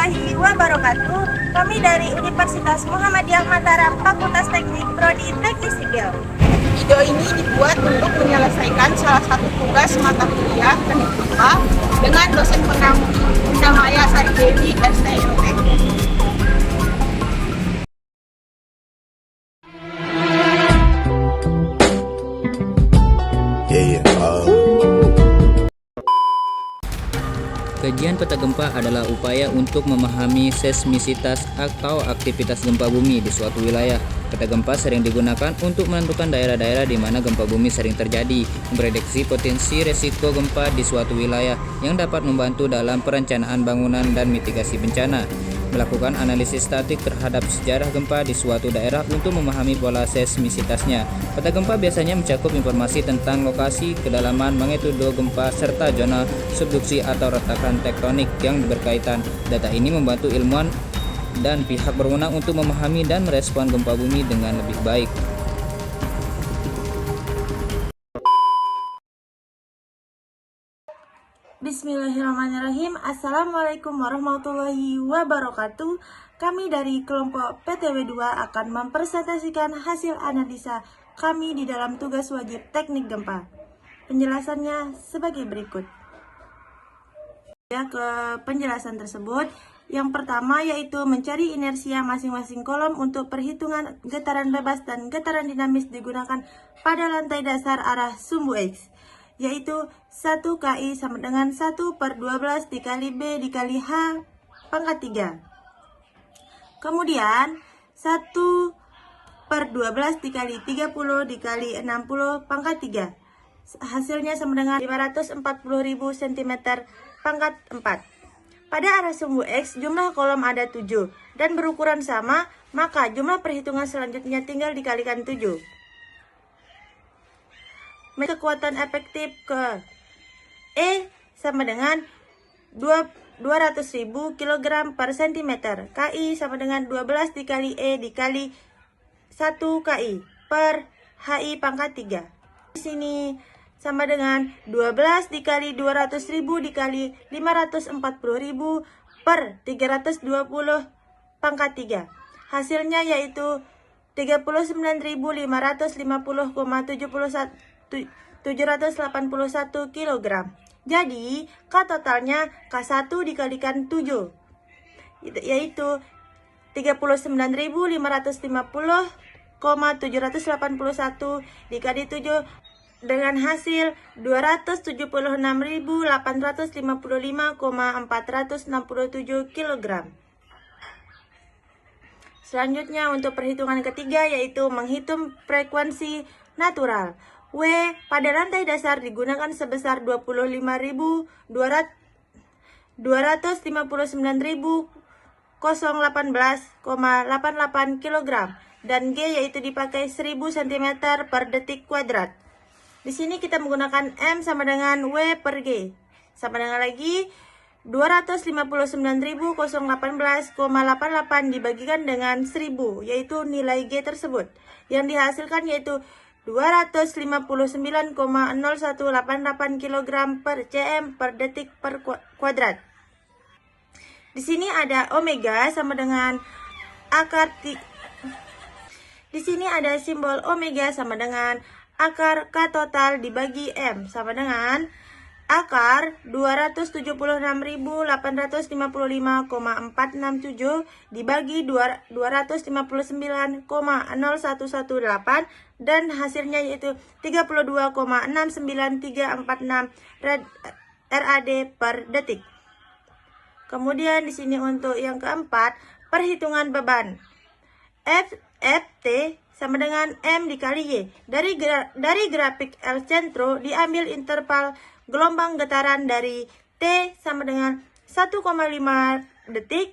warahmatullahi wabarakatuh. Kami dari Universitas Muhammadiyah Mataram, Fakultas Teknik, Prodi Teknik Sipil. Video ini dibuat untuk menyelesaikan salah satu tugas mata kuliah teknik gempa dengan dosen pendamping Maya Sari Dewi, STMT. Kajian peta gempa adalah upaya untuk memahami seismisitas atau aktivitas gempa bumi di suatu wilayah. Peta gempa sering digunakan untuk menentukan daerah-daerah di mana gempa bumi sering terjadi, memprediksi potensi resiko gempa di suatu wilayah yang dapat membantu dalam perencanaan bangunan dan mitigasi bencana. Melakukan analisis statik terhadap sejarah gempa di suatu daerah untuk memahami pola seismisitasnya. Peta gempa biasanya mencakup informasi tentang lokasi, kedalaman, magnitudo gempa, serta zona subduksi atau retakan tektonik yang berkaitan. Data ini membantu ilmuwan dan pihak berwenang untuk memahami dan merespon gempa bumi dengan lebih baik. Bismillahirrahmanirrahim. Assalamualaikum warahmatullahi wabarakatuh. Kami dari kelompok PTW 2 akan mempresentasikan hasil analisa kami di dalam tugas wajib teknik gempa. Penjelasannya sebagai berikut. Ke penjelasan tersebut, yang pertama yaitu mencari inersia masing-masing kolom untuk perhitungan getaran bebas dan getaran dinamis digunakan pada lantai dasar arah sumbu X, yaitu 1 KI sama dengan 1/12 dikali B dikali H pangkat 3. Kemudian 1/12 dikali 30 dikali 60 pangkat 3. Hasilnya sama dengan 540.000 cm pangkat 4. Pada arah sumbu X, jumlah kolom ada 7 dan berukuran sama, maka jumlah perhitungan selanjutnya tinggal dikalikan 7. Kekuatan efektif ke E sama dengan 200.000 kg per cm. KI sama dengan 12 dikali E dikali 1 KI per HI pangkat 3. Di sini sama dengan 12 dikali 200.000 dikali 540.000 per 320 pangkat 3. Hasilnya yaitu 39.550,781 kg. Jadi, K totalnya K1 dikalikan 7, yaitu 39.550,781 dikali 7 dengan hasil 276.855,467 kg. Selanjutnya untuk perhitungan ketiga yaitu menghitung frekuensi natural. W pada lantai dasar digunakan sebesar 25.259.018,88 kg dan G yaitu dipakai 1000 cm per detik kuadrat. Di sini kita menggunakan M sama dengan W per G. Sama dengan lagi 259.018,88 dibagikan dengan 1000, yaitu nilai G tersebut. Yang dihasilkan yaitu 259,0188 kg per cm per detik per kuadrat. Di sini ada omega sama dengan akar Di sini ada simbol omega sama dengan akar K total dibagi M sama dengan akar 276.855,467 dibagi 259,0118 dan hasilnya yaitu 32,69346 RAD per detik. Kemudian di sini untuk yang keempat, perhitungan beban. FT sama dengan M dikali Y. Dari grafik El Centro diambil interval gelombang getaran dari T sama dengan 1,5 detik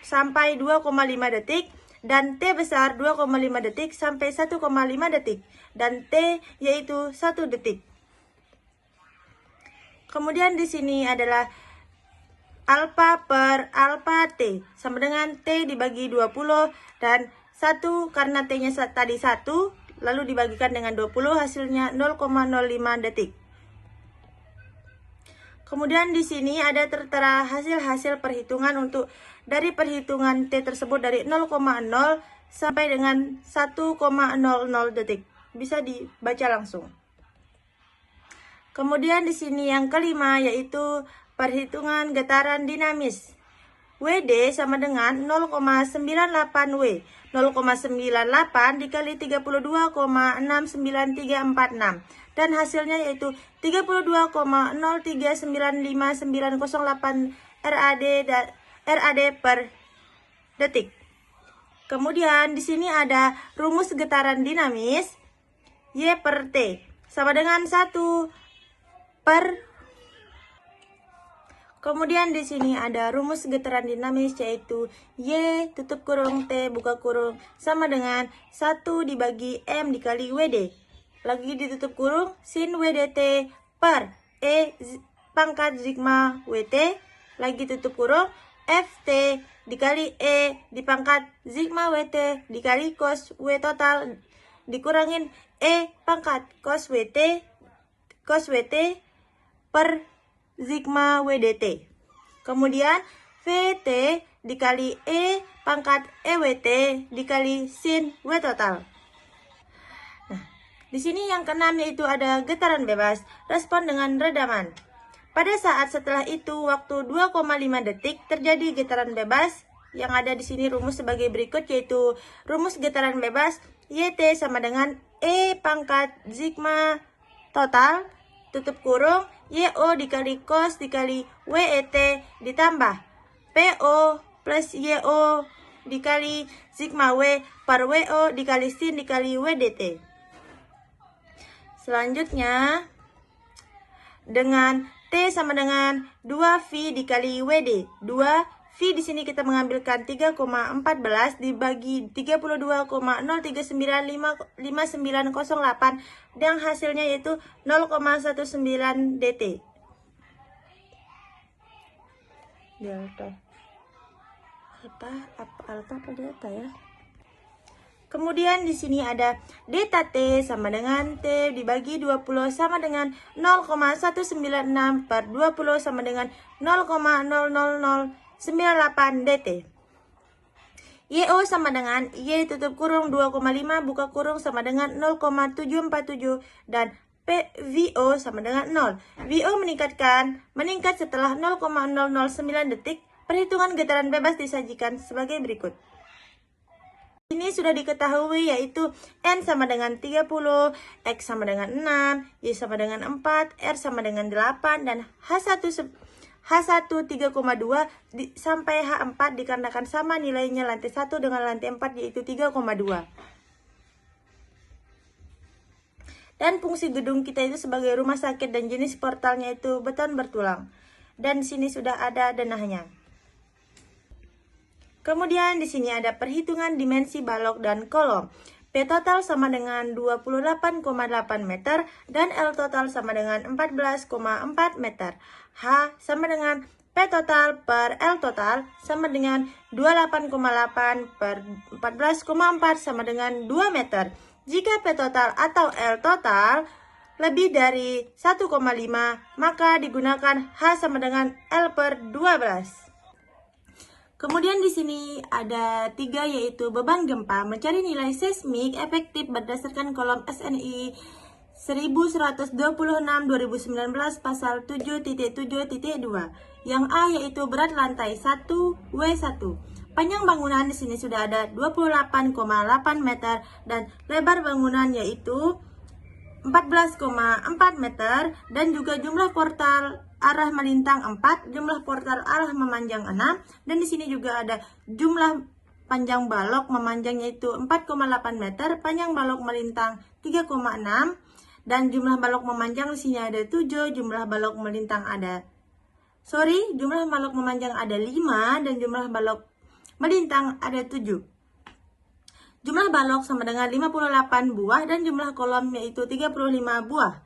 sampai 2,5 detik dan T besar 2,5 detik sampai 1,5 detik dan T yaitu 1 detik. Kemudian di sini adalah alfa per alfa T sama dengan T dibagi 20 dan 1 karena T-nya tadi 1, lalu dibagikan dengan 20 hasilnya 0,05 detik. Kemudian di sini ada tertera hasil-hasil perhitungan untuk dari perhitungan T tersebut dari 0,0 sampai dengan 1,00 detik. Bisa dibaca langsung. Kemudian di sini yang kelima yaitu perhitungan getaran dinamis. WD sama dengan 0,98 W. 0,98 dikali 32,693446 dan hasilnya yaitu 32,0395908 RAD per detik. Kemudian di sini ada rumus getaran dinamis Y per T sama dengan 1 per. Kemudian di sini ada rumus getaran dinamis yaitu Y tutup kurung T buka kurung sama dengan 1 dibagi M dikali WD. Lagi ditutup kurung sin WDT per E pangkat sigma WT. Lagi tutup kurung FT dikali E dipangkat sigma WT dikali cos W total dikurangin E pangkat cos WT per sigma WDT. Kemudian VT dikali E pangkat EWT dikali sin W total. Nah, di sini yang keenam yaitu ada getaran bebas, respon dengan redaman. Pada saat setelah itu waktu 2,5 detik terjadi getaran bebas. Yang ada di sini rumus sebagai berikut yaitu rumus getaran bebas YT sama dengan E pangkat sigma total tutup kurung YO dikali cos dikali WET ditambah PO plus YO dikali sigma W per WO dikali sin dikali WDT. Selanjutnya dengan T sama dengan 2V dikali WD. 2V di sini kita mengambilkan 3,14 dibagi 32,0395908 dan hasilnya yaitu 0,19 DT. Delta. Alpha apa delta ya? Kemudian di sini ada delta T sama dengan T dibagi 20 sama dengan 0,196 per 20 sama dengan 0,00098 DT. YO sama dengan Y tutup kurung 2,5 buka kurung sama dengan 0,747 dan VO sama dengan 0. VO meningkat setelah 0,009 detik. Perhitungan getaran bebas disajikan sebagai berikut. Ini sudah diketahui yaitu N sama dengan 30, X sama dengan 6, Y sama dengan 4, R sama dengan 8, dan H1 3,2 sampai H4 dikarenakan sama nilainya lantai 1 dengan lantai 4 yaitu 3,2. Dan fungsi gedung kita itu sebagai rumah sakit dan jenis portalnya itu beton bertulang. Dan sini sudah ada denahnya. Kemudian di sini ada perhitungan dimensi balok dan kolom. P total sama dengan 28,8 meter dan L total sama dengan 14,4 meter. H sama dengan P total per L total sama dengan 28,8 per 14,4 sama dengan 2 meter. Jika P total atau L total lebih dari 1,5 maka digunakan H sama dengan L per 12. Kemudian di sini ada 3 yaitu beban gempa, mencari nilai seismik efektif berdasarkan kolom SNI 1126 2019 pasal 7.7.2. Yang A yaitu berat lantai 1 W1. Panjang bangunan di sini sudah ada 28,8 meter dan lebar bangunan yaitu 14,4 meter dan juga jumlah portal arah melintang 4, jumlah portal arah memanjang 6, dan di sini juga ada jumlah panjang balok memanjang yaitu 4,8 meter, panjang balok melintang 3,6, dan jumlah balok memanjang di sini ada 7, jumlah balok melintang jumlah balok memanjang ada 5 dan jumlah balok melintang ada 7. Jumlah balok sama dengan 58 buah dan jumlah kolom yaitu 35 buah.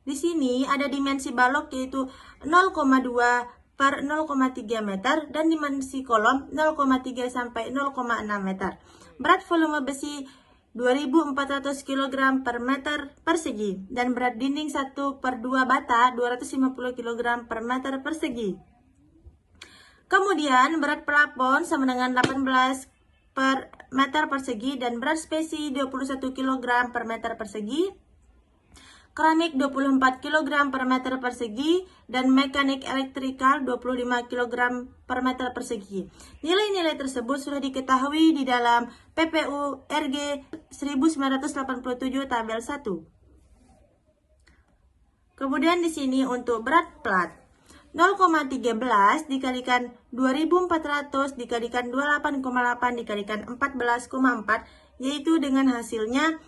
Di sini ada dimensi balok yaitu 0,2 per 0,3 meter dan dimensi kolom 0,3 sampai 0,6 meter. Berat volume besi 2.400 kg per meter persegi, dan berat dinding 1/2 bata 250 kg per meter persegi. Kemudian berat plafon sama dengan 18 per meter persegi dan berat spesi 21 kg per meter persegi. Keramik 24 kg per meter persegi dan mekanik elektrikal 25 kg per meter persegi. Nilai-nilai tersebut sudah diketahui di dalam PPU RG 1987 tabel 1. Kemudian di sini untuk berat plat 0,13 dikalikan 2400 dikalikan 28,8 dikalikan 14,4, yaitu dengan hasilnya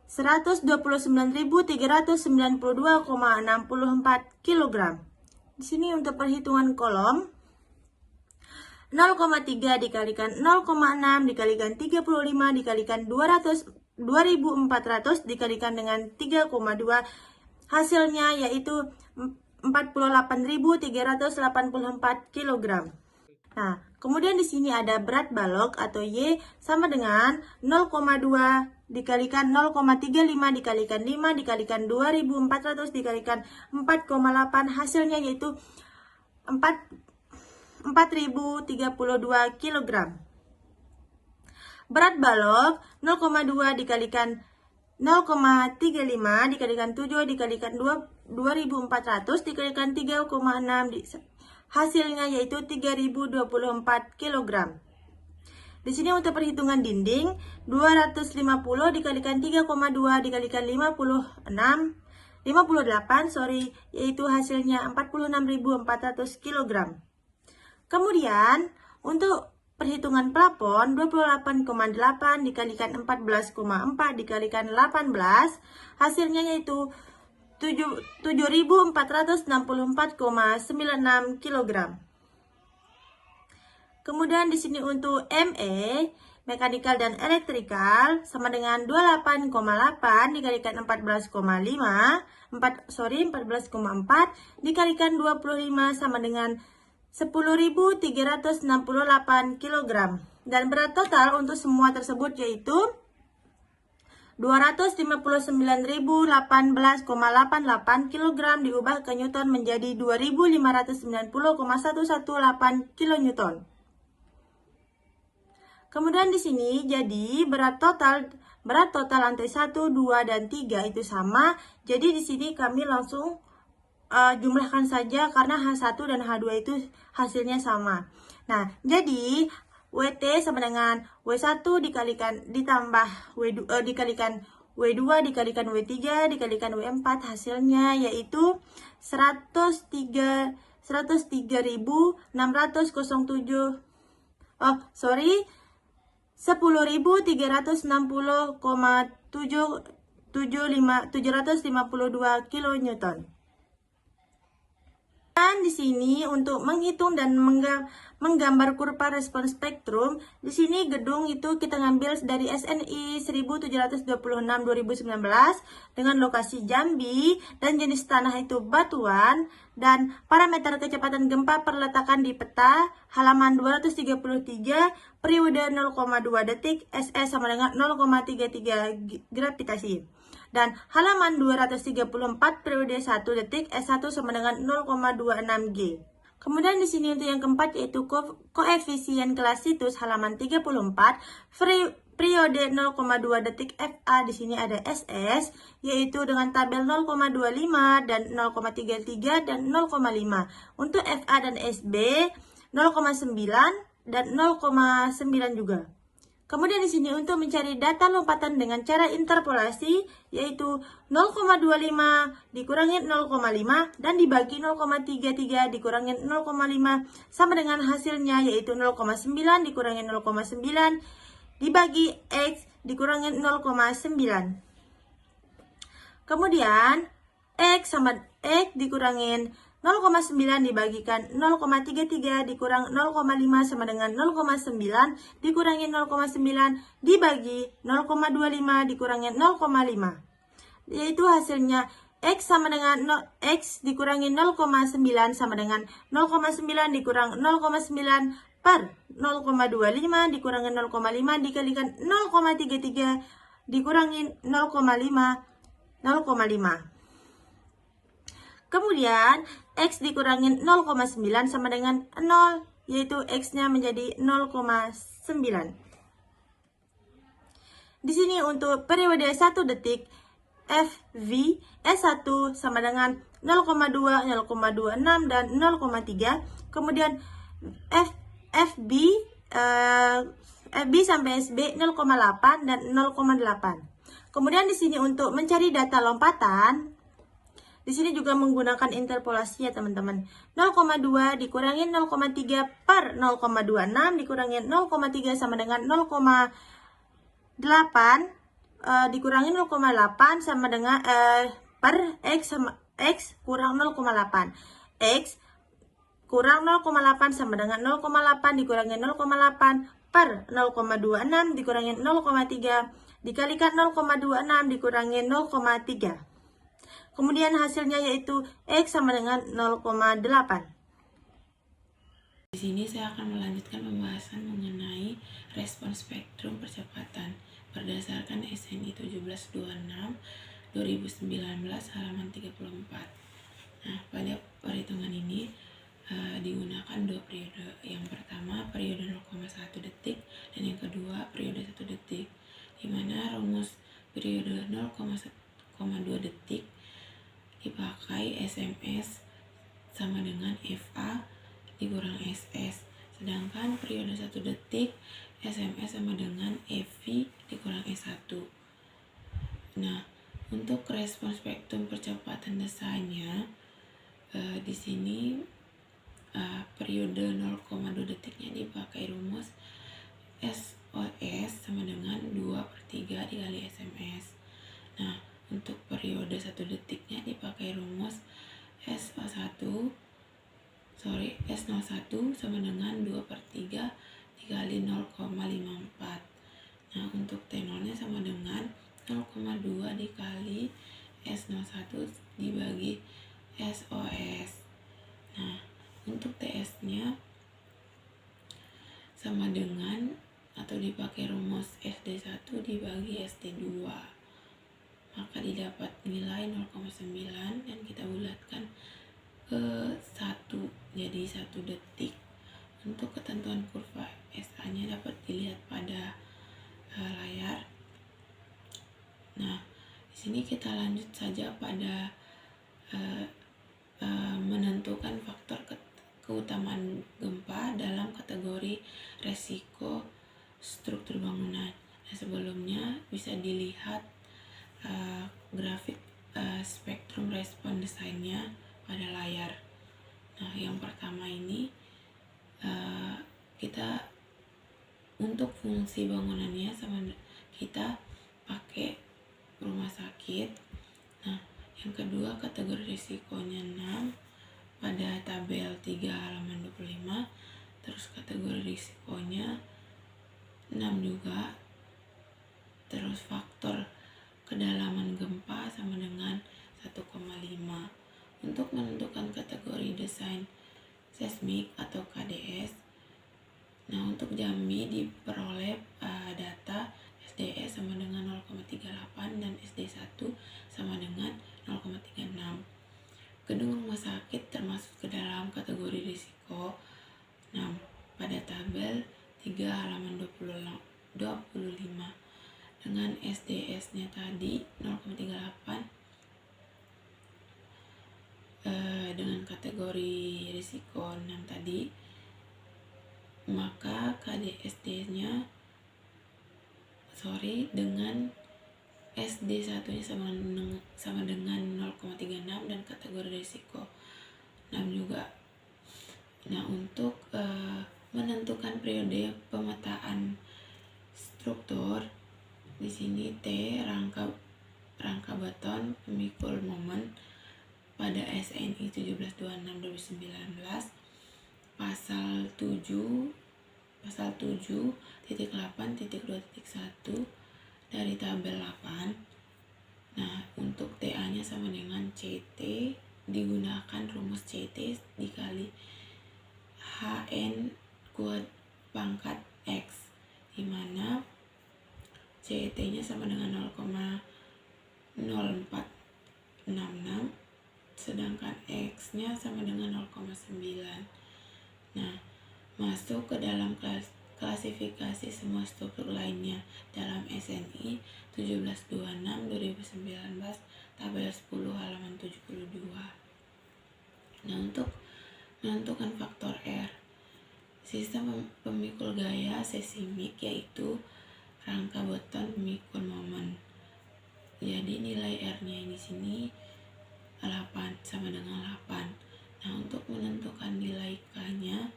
129.392,64 kg. Di sini untuk perhitungan kolom 0,3 dikalikan 0,6 dikalikan 35 dikalikan 2400 dikalikan dengan 3,2, hasilnya yaitu 48.384 kg. Nah, kemudian di sini ada berat balok atau Y sama dengan 0,2 dikalikan 0,35 dikalikan 5 dikalikan 2400 dikalikan 4,8, hasilnya yaitu 4.032 kg. Berat balok 0,2 dikalikan 0,35 dikalikan 7 dikalikan 2400 dikalikan 3,6, hasilnya yaitu 3.024 kg. Di sini untuk perhitungan dinding 250 dikalikan 3,2 dikalikan 58 yaitu hasilnya 46.400 kg. Kemudian untuk perhitungan plafon 28,8 dikalikan 14,4 dikalikan 18, hasilnya yaitu 7.464,96 kg. Kemudian di sini untuk ME, mekanikal dan elektrikal sama dengan 28,8 dikalikan 14,4 dikalikan 25 sama dengan 10.368 kg. Dan berat total untuk semua tersebut yaitu 259.018,88 kg diubah ke Newton menjadi 2.590,118 kN. Kemudian di sini jadi berat total lantai 1, 2 dan 3 itu sama. Jadi di sini kami langsung jumlahkan saja karena H1 dan H2 itu hasilnya sama. Nah, jadi WT sama dengan W1 dikalikan ditambah dikalikan W2 dikalikan W3 dikalikan W4, hasilnya yaitu 10.360,752 kN. Dan di sini untuk menghitung dan menggambar kurva respon spektrum, di sini gedung itu kita ngambil dari SNI 1726 2019 dengan lokasi Jambi dan jenis tanah itu batuan, dan parameter kecepatan gempa perletakan di peta halaman 233 periode 0,2 detik, SE sama dengan 0,33 gravitasi. Dan halaman 234 periode 1 detik, S1 sama dengan 0,26 G. Kemudian di sini untuk yang keempat yaitu koefisien Classitus halaman 34 periode 0,2 detik, FA di sini ada SS yaitu dengan tabel 0,25 dan 0,33 dan 0,5. Untuk FA dan SB 0,9 dan 0,9 juga. Kemudian di sini untuk mencari data lompatan dengan cara interpolasi yaitu 0,25 dikurangi 0,5 dan dibagi 0,33 dikurangi 0,5 sama dengan hasilnya yaitu 0,9 dikurangi 0,9 dibagi X dikurangi 0,9. Kemudian X sama X dikurangin 0,9 dibagikan 0,33 dikurang 0,5 sama dengan 0,9 dikurangi 0,9 dibagi 0,25 dikurangi 0,5, yaitu hasilnya X sama dengan X dikurangi 0,9 sama dengan 0,9 dikurang 0,9 per 0,25 dikurangi 0,5 dikalikan 0,33, dikurangi 0,5, 0,5. Kemudian X dikurangi 0,9 sama dengan 0, yaitu X-nya menjadi 0,9. Di sini untuk periode 1 detik, FV S1 sama dengan 0,2, 0,26, dan 0,3. Kemudian FB sampai SB 0,8 dan 0,8. Kemudian di sini untuk mencari data lompatan, di sini juga menggunakan interpolasi ya teman-teman. 0,2 dikurangi 0,3 per 0,26 dikurangi 0,3 sama dengan 0,8 dikurangi 0,8 sama dengan per X sama X kurang 0,8. X kurang 0,8 sama dengan 0,8 dikurangi 0,8 per 0,26 dikurangi 0,3 dikalikan 0,26 dikurangi 0,3. Kemudian hasilnya yaitu X sama dengan 0,8. Di sini saya akan melanjutkan pembahasan mengenai respon spektrum percepatan berdasarkan SNI 1726 2019 halaman 34. Nah, pada perhitungan ini digunakan dua periode. Yang pertama periode 0,1 detik dan yang kedua periode 1 detik, di mana rumus periode 0,2 detik dipakai SMS sama dengan FA dikurang SS, sedangkan periode 1 detik SMS sama dengan FV dikurang S1. Nah, untuk respon spektrum percepatan desainnya di sini periode 0,2 detiknya dipakai rumus SOS sama dengan 2/3 dikali SMS. Nah, untuk periode 1 detiknya dipakai rumus S01 sama dengan 2/3 dikali 0,54. Nah, untuk T0 nya sama dengan 0,2 dikali S01 dibagi SOS. Nah, untuk TS nya sama dengan atau dipakai rumus SD1 dibagi SD2, maka didapat nilai 0,9 dan kita bulatkan ke 1 jadi 1 detik. Untuk ketentuan kurva SA nya dapat dilihat pada layar. Nah, di sini kita lanjut saja pada menentukan faktor keutamaan gempa dalam kategori resiko struktur bangunan. Nah, sebelumnya bisa dilihat grafik spektrum respon desainnya pada layar. Nah, yang pertama ini kita untuk fungsi bangunannya sama kita pakai rumah sakit. Nah, yang kedua kategori risikonya 6 pada tabel 3 halaman 25. Terus kategori risikonya 6 juga. Terus faktor kedalaman gempa sama dengan 1,5. Untuk menentukan kategori desain seismik atau KDS, nah untuk Jambi diperoleh data SDS sama dengan 0,38 dan SD1 sama dengan 0,36. Gedung rumah sakit termasuk ke dalam kategori risiko 6 pada tabel 3 halaman 25 dengan SDS nya tadi 0,38 dengan kategori risiko 6 tadi, maka KDSD nya dengan SD1 nya sama dengan 0,36 dan kategori risiko 6 juga. Nah, untuk menentukan periode pemetaan struktur, di sini T rangka beton pemikul momen pada SNI 1726 2019 pasal 7.8.2.1 dari tabel 8. Nah, untuk TA nya sama dengan CT, digunakan rumus CT dikali HN kuad pangkat X, dimana CET-nya sama dengan 0,0466, sedangkan X-nya sama dengan 0,9. Nah, masuk ke dalam klasifikasi semua struktur lainnya dalam SNI 1726 2019 tabel 10 halaman 72. Nah, untuk menentukan faktor R, sistem pemikul gaya seismik yaitu rangka beton pemikul momen. Jadi nilai R-nya di sini 8 sama dengan 8. Nah, untuk menentukan nilai K-nya,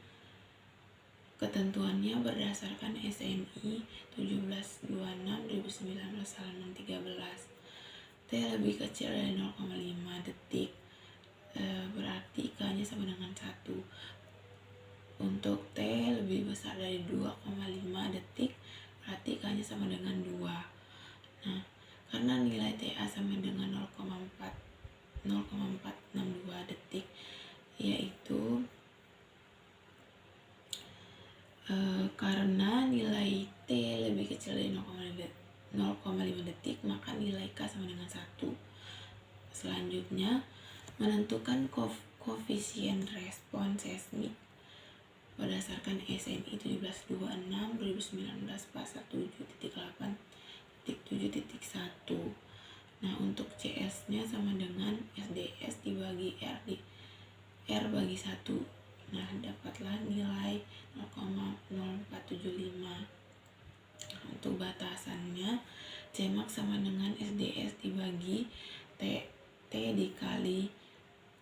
ketentuannya berdasarkan SNI 1726 2019 halaman 13. T lebih kecil dari 0,5 detik, berarti K-nya sama dengan 1. Untuk T lebih besar dari 2,5 detik, berarti K-nya sama dengan 2. Nah, karena nilai TA sama dengan 0,462 detik, yaitu karena nilai T lebih kecil dari 0,5 detik, maka nilai K sama dengan 1. Selanjutnya, menentukan koefisien respon seismik berdasarkan SNI 1726 2019 pasal 7.8.7.1. Nah, untuk CS-nya sama dengan SDS dibagi R bagi 1. Nah, dapatlah nilai 0,0475. Untuk batasannya, Cmax sama dengan SDS dibagi T dikali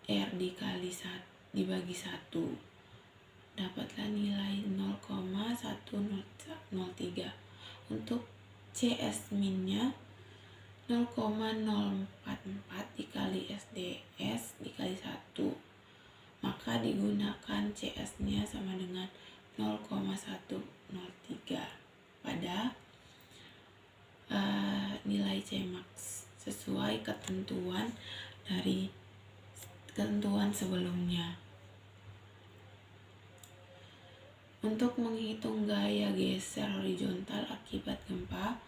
R dibagi 1. Dapatlah nilai 0,1003. Untuk CS min-nya 0,044 dikali SDS dikali 1. Maka digunakan CS-nya sama dengan 0,103 pada nilai Cmax sesuai ketentuan sebelumnya. Untuk menghitung gaya geser horizontal akibat gempa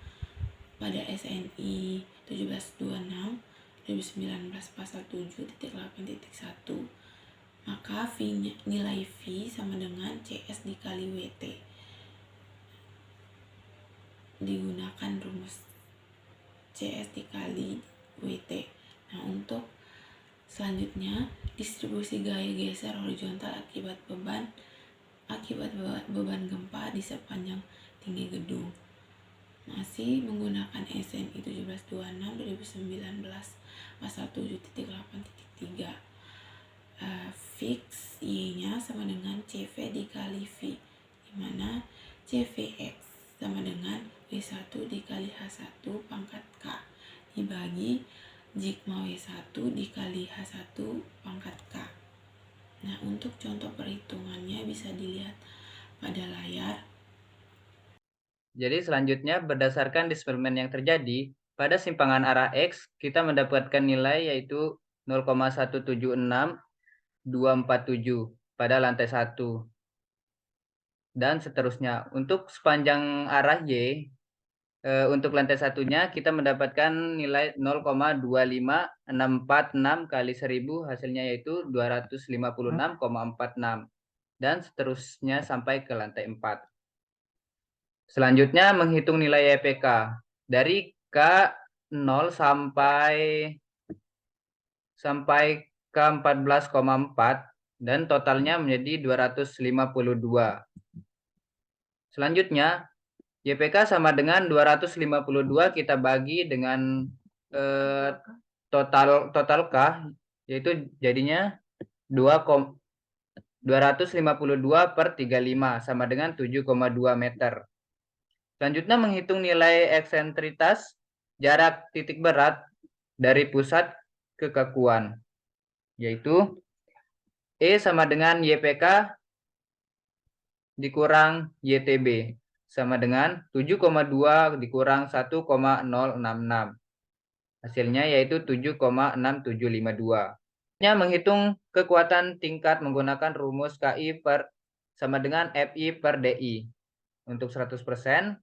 pada SNI 1726 2019 pasal 7.8.1, maka nilai V sama dengan CS dikali WT. Digunakan rumus CS dikali WT. Nah, untuk selanjutnya, distribusi gaya geser horizontal akibat beban gempa di sepanjang tinggi gedung. Masih menggunakan SNI 1726 2019 pasal 7.8.3. Fix Y-nya sama dengan CV dikali V, di mana CVX sama dengan W1 dikali H1 pangkat K dibagi Sigma W1 dikali H1 pangkat K. Nah, untuk contoh perhitungannya bisa dilihat pada layar. Jadi selanjutnya berdasarkan displemen yang terjadi pada simpangan arah X, kita mendapatkan nilai yaitu 0,176247 pada lantai 1. Dan seterusnya. Untuk sepanjang arah Y, untuk lantai satunya kita mendapatkan nilai 0,25646 kali 1000, hasilnya yaitu 256,46. Dan seterusnya sampai ke lantai 4. Selanjutnya menghitung nilai YPK dari K0 sampai K14,4 dan totalnya menjadi 252. Selanjutnya YPK sama dengan 252 kita bagi dengan total K, yaitu jadinya 252 per 35 sama dengan 7,2 meter. Selanjutnya menghitung nilai eksentritas jarak titik berat dari pusat ke kakuan, yaitu E sama dengan YPK dikurang YTB sama dengan 7,2 dikurang 1,066. Hasilnya yaitu 7,6752. Menghitung kekuatan tingkat menggunakan rumus KI sama dengan FI per DI. Untuk 100%,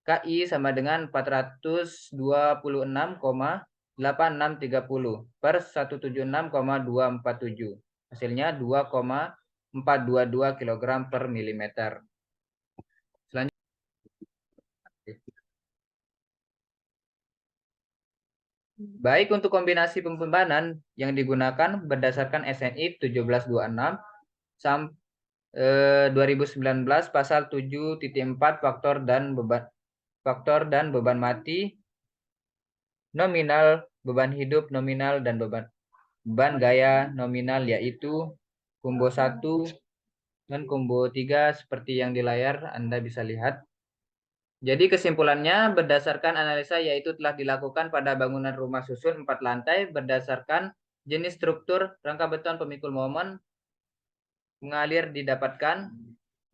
KI sama dengan 426,8630 per 176,247. Hasilnya 2,422 kg per milimeter. Selanjutnya, baik untuk kombinasi pembebanan yang digunakan berdasarkan SNI 1726 sampai 2019 pasal 7.4 faktor dan beban mati nominal, beban hidup nominal, dan beban gaya nominal, yaitu combo 1 dan combo 3 seperti yang di layar Anda bisa lihat. Jadi kesimpulannya berdasarkan analisa yaitu telah dilakukan pada bangunan rumah susun 4 lantai berdasarkan jenis struktur rangka beton pemikul momen mengalir didapatkan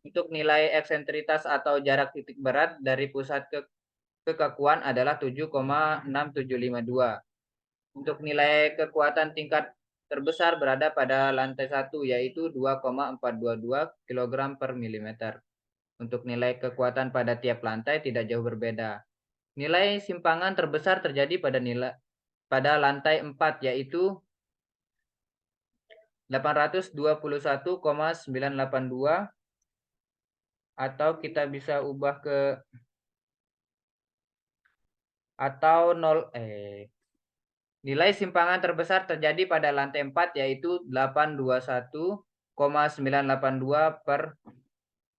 untuk nilai eksentritas atau jarak titik berat dari pusat ke kekakuan adalah 7,6752. Untuk nilai kekuatan tingkat terbesar berada pada lantai 1 yaitu 2,422 kg per milimeter. Untuk nilai kekuatan pada tiap lantai tidak jauh berbeda. Nilai simpangan terbesar terjadi pada lantai 4 yaitu 821,982 atau kita bisa ubah ke nilai simpangan terbesar terjadi pada lantai 4 yaitu 821,982 per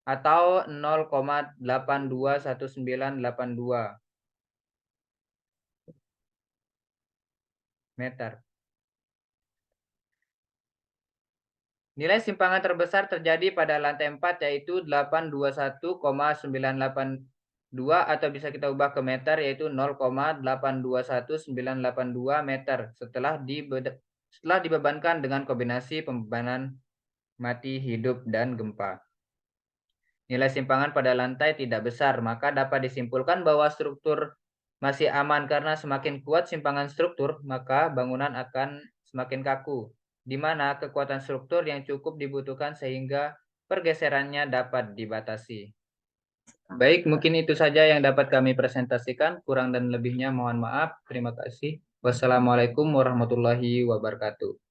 atau 0,821982 meter. Nilai simpangan terbesar terjadi pada lantai 4 yaitu 821,982 atau bisa kita ubah ke meter yaitu 0,821982 meter setelah dibebankan dengan kombinasi pembebanan mati, hidup, dan gempa. Nilai simpangan pada lantai tidak besar, maka dapat disimpulkan bahwa struktur masih aman karena semakin kuat simpangan struktur, maka bangunan akan semakin kaku, di mana kekuatan struktur yang cukup dibutuhkan sehingga pergeserannya dapat dibatasi. Baik, mungkin itu saja yang dapat kami presentasikan. Kurang dan lebihnya mohon maaf. Terima kasih. Wassalamualaikum warahmatullahi wabarakatuh.